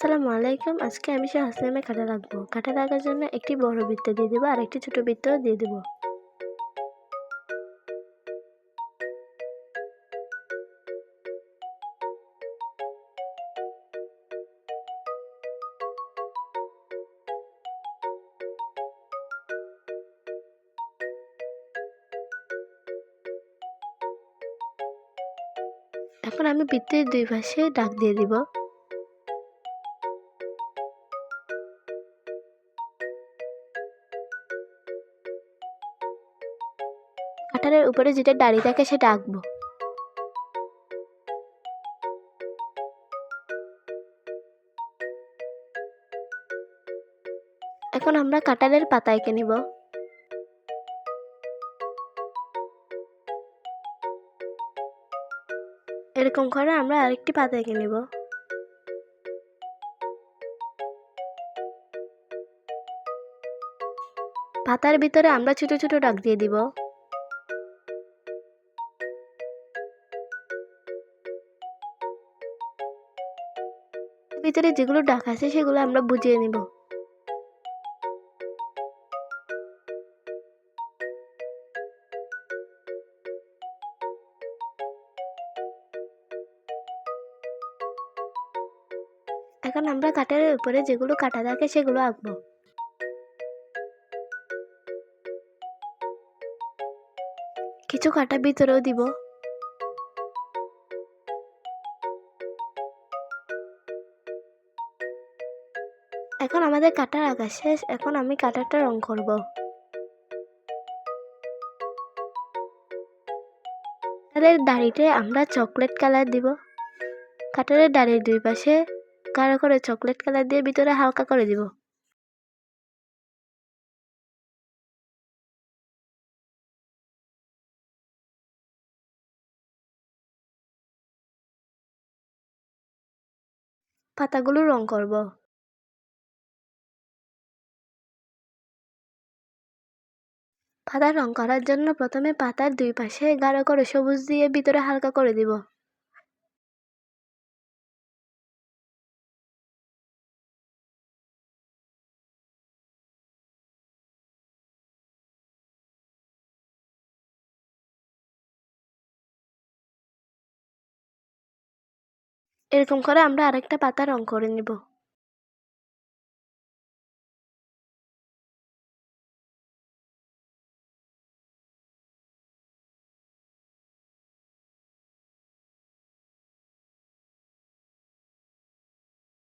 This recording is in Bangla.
আসসালামু আলাইকুম। আজকে আমি হাসনামে কাঁটা রাখবো। কাঁটা রাখার জন্য একটি বড় বৃত্ত দিয়ে দেবো আর একটি ছোট বৃত্তও দিয়ে দেবো। এখন আমি বৃত্তের দুই পাশে দাগ দিয়ে দিব। কাঁটারের উপরে যেটা দাড়ি থাকে সেটা আঁকবো। এখন আমরা কাঁঠালের পাতা এঁকে নিব। এরকম করে আমরা আরেকটি পাতা এঁকে নিব। পাতার ভিতরে আমরা ছোট ছোট দাগ দিয়ে দিব। ভিতরে যেগুলো দাগ আছে সেগুলো আমরা বুঝিয়ে নিব। এখন আমরা কাঁঠালের উপরে যেগুলো কাটা থাকে সেগুলো আঁকবো। কিছু কাটা ভিতরেও দিব। এখন আমাদের কাঁটার আঁকা শেষ। এখন আমি কাঁটারটা রং করব। কাঁঠালের দাড়িতে আমরা চকলেট কালার দিব। কাঁঠালের দাড়ির দুই পাশে গাঢ় করে চকলেট কালার দিয়ে ভিতরে হালকা করে দিব। পাতাগুলো রং করব। পাতা রং করার জন্য প্রথমে পাতার দুই পাশে গাঢ় করে সবুজ দিয়ে ভিতরে হালকা করে দিব। এরকম করে আমরা আরেকটা পাতা রং করে নিব।